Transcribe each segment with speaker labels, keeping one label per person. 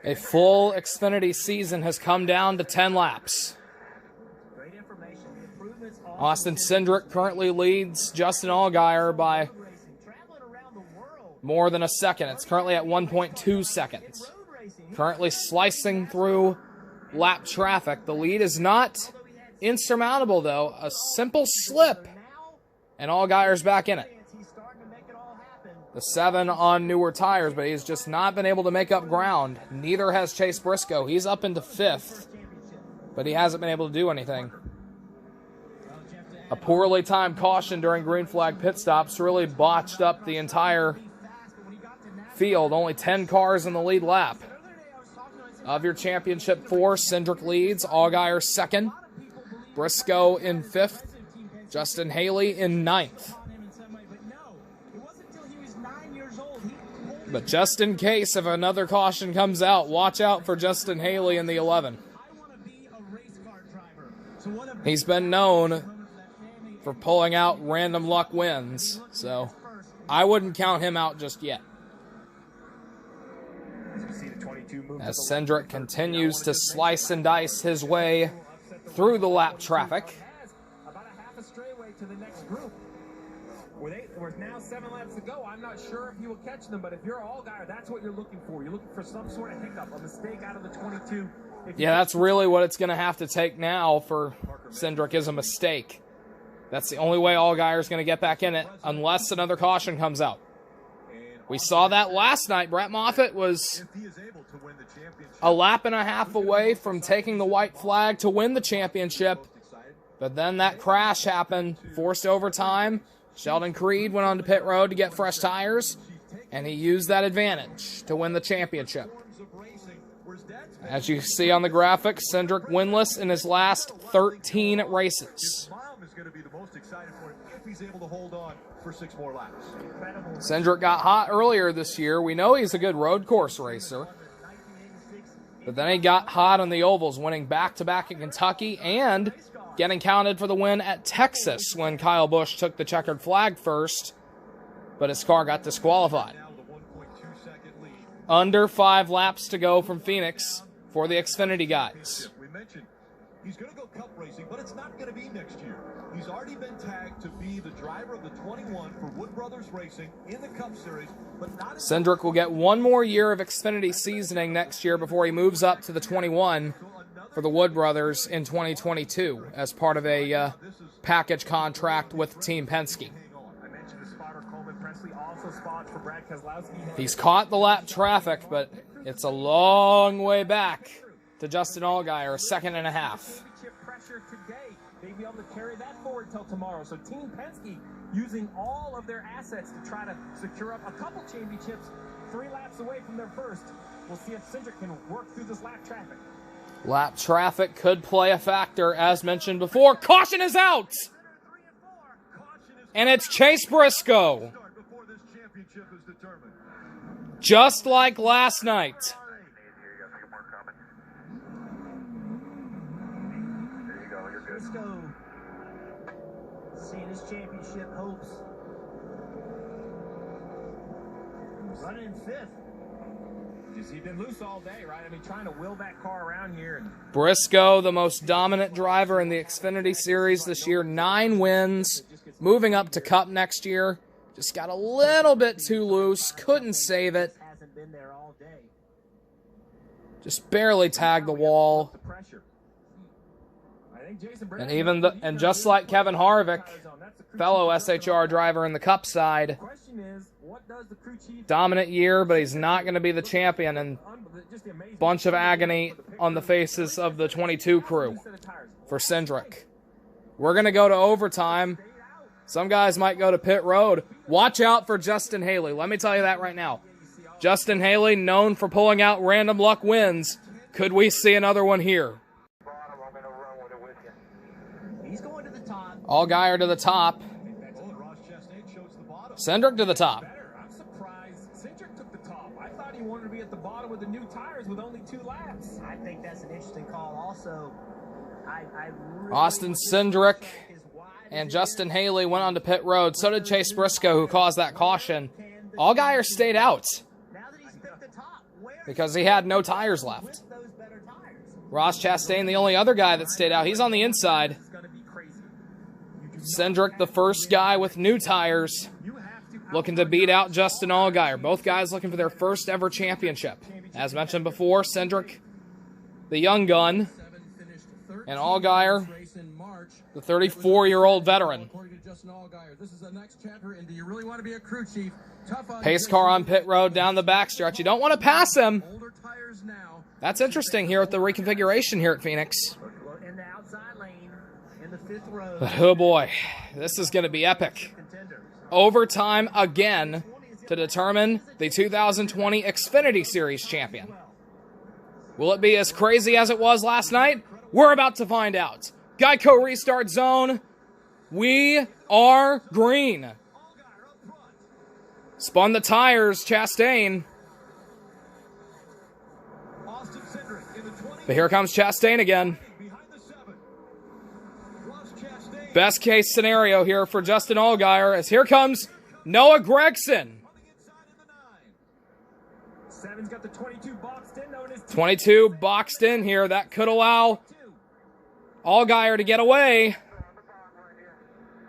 Speaker 1: A full Xfinity season has come down to 10 laps. Austin Cindric currently leads Justin Allgaier by more than a second. It's currently at 1.2 seconds. Currently slicing through lap traffic. The lead is not insurmountable, though. A simple slip, and Allgaier's back in it. The 7 on newer tires, but he's just not been able to make up ground. Neither has Chase Briscoe. He's up into 5th, but he hasn't been able to do anything. A poorly timed caution during green flag pit stops really botched up the entire field. Only 10 cars in the lead lap. Of your championship 4, Cindric leads, Allgaier 2nd, Briscoe in 5th, Justin Haley in 9th. But just in case if another caution comes out, watch out for Justin Haley in the 11. He's been known for pulling out random luck wins, so I wouldn't count him out just yet. As Cindric continues to slice and dice his way through the lap traffic.
Speaker 2: About a half a straightaway to the next group. We're now 7 laps to go. I'm not sure if you will catch them, but if you're Allgaier, that's what you're looking for. You're looking for some sort of hiccup, a mistake out of the 22.
Speaker 1: Yeah, that's really what it's going to have to take now for Cindric is a mistake. That's the only way Allgaier's going to get back in it, unless another caution comes out. We saw that last night. Brett Moffitt was a lap and a half away from taking the white flag to win the championship, but then that crash happened, forced overtime. Sheldon Creed went on to pit road to get fresh tires, and he used that advantage to win the championship. As you see on the graphic, Cindric winless in his last 13 races. Cindric got hot earlier this year. We know he's a good road course racer. But then he got hot on the ovals, winning back-to-back in Kentucky and getting counted for the win at Texas when Kyle Busch took the checkered flag first, but his car got disqualified. Under 5 laps to go from Phoenix for the Xfinity guys.
Speaker 3: He's going to go cup racing, but it's not going to be next year. He's already been tagged to be the driver of the 21 for Wood Brothers Racing in the Cup Series, but not.
Speaker 1: Cindric will get 1 more year of Xfinity seasoning next year before he moves up to the 21 for the Wood Brothers in 2022 as part of a package contract with Team Penske. He's caught the lap traffic, but it's a long way back to Justin Allgaier, a second and a half.
Speaker 2: They'll be able to carry that forward until tomorrow. So Team Penske using all of their assets to try to secure up a couple championships 3 laps away from their first. We'll see if Cindric can work through this lap traffic.
Speaker 1: Lap traffic could play a factor, as mentioned before. Caution is out! And it's Chase Briscoe. Just like last night.
Speaker 4: Briscoe seeing his championship hopes running in 5th.
Speaker 2: He's been loose all day, right? I mean, trying to wheel that car around here.
Speaker 1: Briscoe, the most dominant driver in the Xfinity Series this year, 9 wins, moving up to Cup next year. Just got a little bit too loose, couldn't save it.
Speaker 4: Hasn't been there all day.
Speaker 1: Just barely tagged the wall. And just like Kevin Harvick, fellow SHR driver in the Cup side, dominant year, but he's not going to be the champion, and bunch of agony on the faces of the 22 crew for Cindric. We're going to go to overtime. Some guys might go to pit road. Watch out for Justin Haley. Let me tell you that right now. Justin Haley, known for pulling out random luck wins. Could we see another one here? Allgaier to the top. Cindric to the top.
Speaker 2: I'm surprised Cindric took the top. I thought he wanted to be at the bottom with the new tires with only 2 laps.
Speaker 4: I think that's an interesting call also.
Speaker 1: Austin Cindric and Justin Haley went on to pit road. So did Chase Briscoe, who caused that caution. Allgaier stayed out.
Speaker 4: at the top. Where
Speaker 1: because he had no tires left.
Speaker 4: with those better tires?
Speaker 1: Ross Chastain, the only other guy that stayed out. He's on the inside.
Speaker 2: It's going to be crazy.
Speaker 1: Cindric, the first guy with new tires,
Speaker 2: You have to
Speaker 1: looking to beat out Justin Allgaier. Both guys looking for their first ever championship. As mentioned before, Cindric, the young gun, and Allgaier, the 34-year-old veteran.
Speaker 5: According to Justin Allgaier, this is the next chapter, and do you really want to be a crew chief? Tough on
Speaker 1: Pace car on pit road down the backstretch. You don't want to pass him.
Speaker 5: older tires now.
Speaker 1: That's interesting here with the reconfiguration here at Phoenix.
Speaker 4: In the outside lane, in the fifth row.
Speaker 1: But oh boy, this is going to be epic.
Speaker 4: Contenders.
Speaker 1: Overtime again to determine the 2020 Xfinity Series champion. Will it be as crazy as it was last night? We're about to find out. Geico restart zone. We are green. Spun the tires, Chastain.
Speaker 3: Austin Cindric in the 20.
Speaker 1: But here comes Chastain again.
Speaker 3: Behind the 7. Ross Chastain
Speaker 1: Best case scenario here for Justin Allgaier as here comes Noah Gragson.
Speaker 3: running inside in the 9.
Speaker 2: Seven's got the 22 boxed in, known as
Speaker 1: 22 boxed in here. That could allow Allgaier to get away.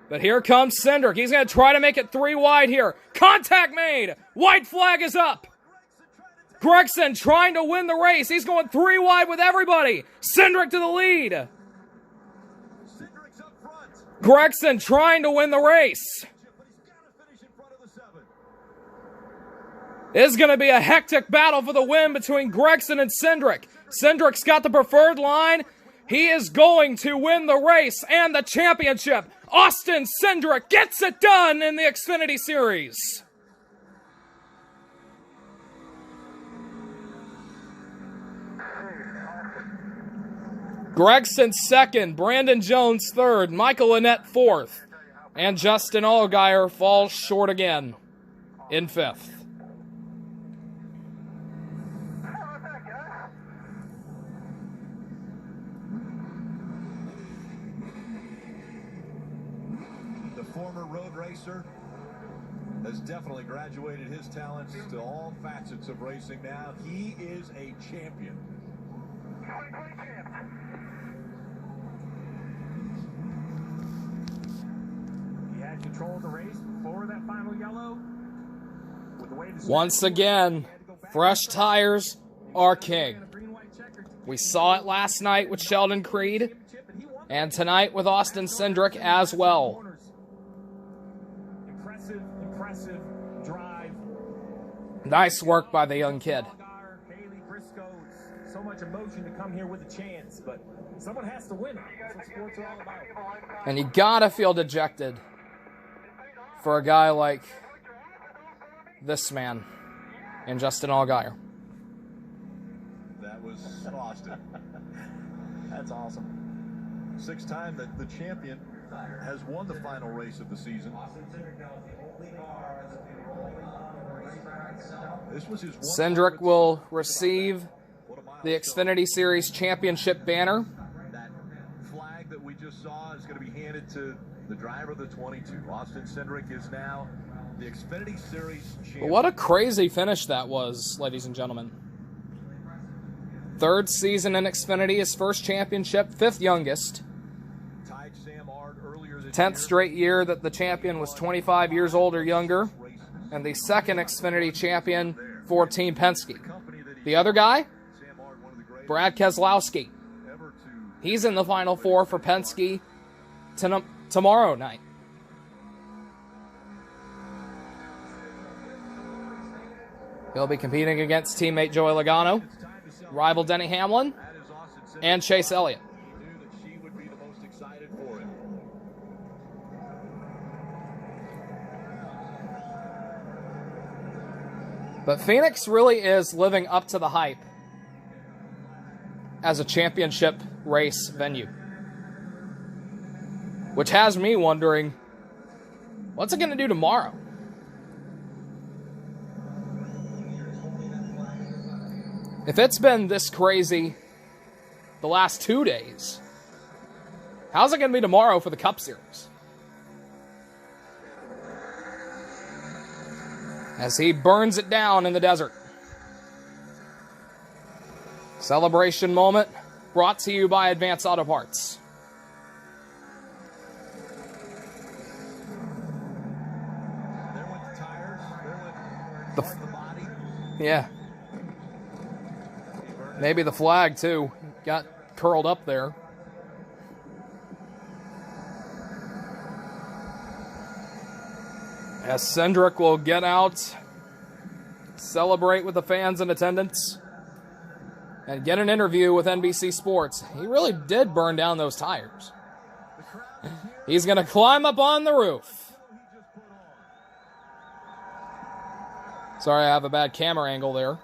Speaker 1: But here comes Cindric. He's going to try to make it 3 wide here. Contact made. White flag is up. Gragson trying to win the race. He's going 3 wide with everybody. Cindric to the lead.
Speaker 3: Cindric's up front.
Speaker 1: Gragson trying to win the race.
Speaker 3: But he's got to finish in front of the 7.
Speaker 1: This is going to be a hectic battle for the win between Gragson and Cindric. Cindric's got the preferred line. He is going to win the race and the championship. Austin Cindric gets it done in the Xfinity Series. Gragson second, Brandon Jones third, Michael Annett fourth, and Justin Allgaier falls short again in fifth.
Speaker 3: The former road racer has definitely graduated his talents to all facets of racing now. He is a champion.
Speaker 2: He had control of the race before that final yellow. With the way the
Speaker 1: Once again, fresh tires are king. We saw it last night with Sheldon Creed, and tonight with Austin Cindric as well.
Speaker 2: Impressive drive.
Speaker 1: Nice work by the young kid.
Speaker 2: Allgaier, Haley, Briscoe, so much emotion to come here with a chance, but someone has to win it. That's what sports are all about.
Speaker 1: And you gotta feel dejected for a guy like this man and Justin Allgaier.
Speaker 3: That was Austin.
Speaker 4: That's awesome.
Speaker 3: 6th time that the champion has won the final race of the season. This was his one
Speaker 1: Cindric will receive the Xfinity Series championship banner.
Speaker 3: That flag that we just saw is going to be handed to the driver of the 22. Austin Cindric is now the Xfinity Series champion.
Speaker 1: But what a crazy finish that was, ladies and gentlemen. 3rd season in Xfinity, his first championship, 5th youngest.
Speaker 3: Tied Sam Ard earlier this
Speaker 1: 10th
Speaker 3: year.
Speaker 1: straight year that the champion was 25 years old or younger. And the 2nd Xfinity champion for Team Penske. The other guy,
Speaker 3: Sam Ard, one of the greatest
Speaker 1: Brad Keselowski.
Speaker 3: ever to
Speaker 1: He's in the Final Four for Penske tomorrow night. He'll be competing against teammate Joey Logano, rival Denny Hamlin,
Speaker 3: that is Austin Cindric.
Speaker 1: and Chase Elliott.
Speaker 3: He knew that she would be the most excited for him.
Speaker 1: But Phoenix really is living up to the hype as a championship race venue. Which has me wondering, what's it going to do tomorrow? If it's been this crazy the last 2 days, how's it going to be tomorrow for the Cup Series? As he burns it down in the desert. Celebration moment brought to you by Advance Auto Parts.
Speaker 3: There went the tires. There went the body.
Speaker 1: Yeah. Maybe the flag, too. Got curled up there. As Cindric will get out, celebrate with the fans in attendance, and get an interview with NBC Sports. He really did burn down those tires. He's going to climb up on the roof. Sorry, I have a bad camera angle there.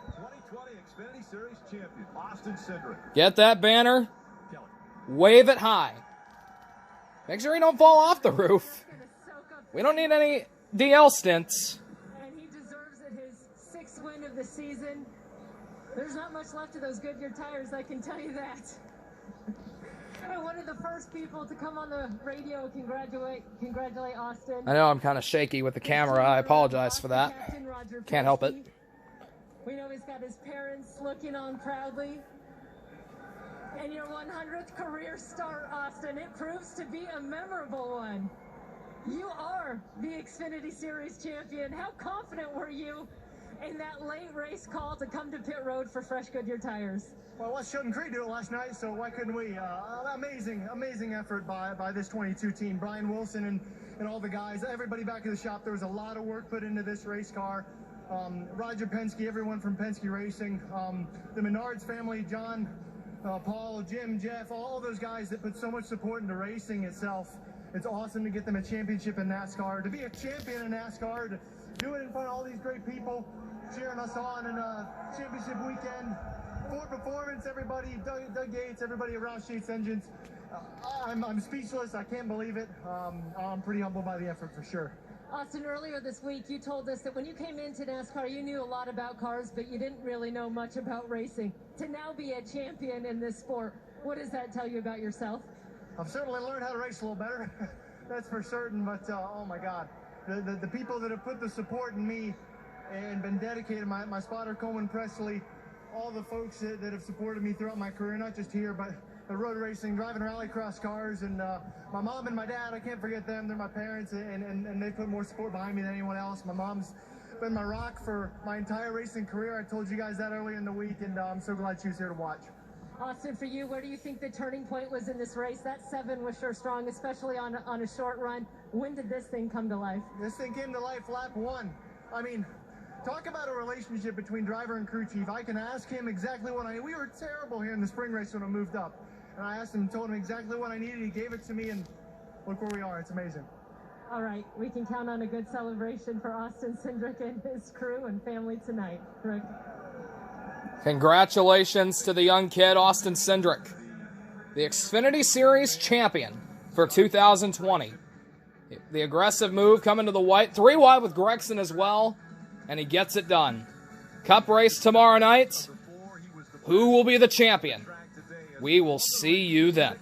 Speaker 3: 2020 Xfinity Series champion, Austin Cindric.
Speaker 1: Get that banner. Wave it high. Make sure he don't fall off the roof. We don't need any DL stints.
Speaker 6: And he deserves it, his 6th win of the season. There's not much left of those Goodyear tires, I can tell you that. One of the first people to come on the radio congratulate Austin.
Speaker 1: I know I'm kind of shaky with the camera. I apologize for that. Can't help it.
Speaker 6: We know he's got his parents looking on proudly. And your 100th career start, Austin, it proves to be a memorable one. You are the Xfinity Series champion. How confident were you in that late race call to come to pit road for fresh Goodyear tires?
Speaker 7: Well, West Shelton Creek did it last night, so why couldn't we? Amazing effort by this 22 team. Brian Wilson and all the guys, everybody back at the shop. There was a lot of work put into this race car. Roger Penske, everyone from Penske Racing, the Menards family, John, Paul, Jim, Jeff, all those guys that put so much support into racing itself. It's awesome to get them a championship in NASCAR, to be a champion in NASCAR, to do it in front of all these great people cheering us on in a championship weekend. Ford Performance, everybody, Doug Yates, everybody at Roush Yates Engines. I'm speechless. I can't believe it. I'm pretty humbled by the effort for sure.
Speaker 6: Austin, earlier this week, you told us that when you came into NASCAR, you knew a lot about cars, but you didn't really know much about racing. To now be a champion in this sport, what does that tell you about yourself?
Speaker 7: I've certainly learned how to race a little better, that's for certain, but oh my God. The people that have put the support in me and been dedicated, my spotter Coleman Presley, all the folks that have supported me throughout my career, not just here, but the road racing, driving rallycross cars, and my mom and my dad, I can't forget them. They're my parents, and they put more support behind me than anyone else. My mom's been my rock for my entire racing career. I told you guys that earlier in the week, and I'm so glad she was here to watch.
Speaker 6: Austin, for you, where do you think the turning point was in this race? That 7 was sure strong, especially on a short run. When did this thing come to life?
Speaker 7: This thing came to life lap 1. I mean, talk about a relationship between driver and crew chief. I can ask him exactly what I need. We were terrible here in the spring race when I moved up. And I asked him, told him exactly what I needed. He gave it to me, and look where we are. It's amazing.
Speaker 6: All right, we can count on a good celebration for Austin Cindric and his crew and family tonight. Rick.
Speaker 1: Congratulations to the young kid, Austin Cindric, the Xfinity Series champion for 2020. The aggressive move coming to the white, 3 wide with Gragson as well, and he gets it done. Cup race tomorrow night. Who will be the champion? We will see you then.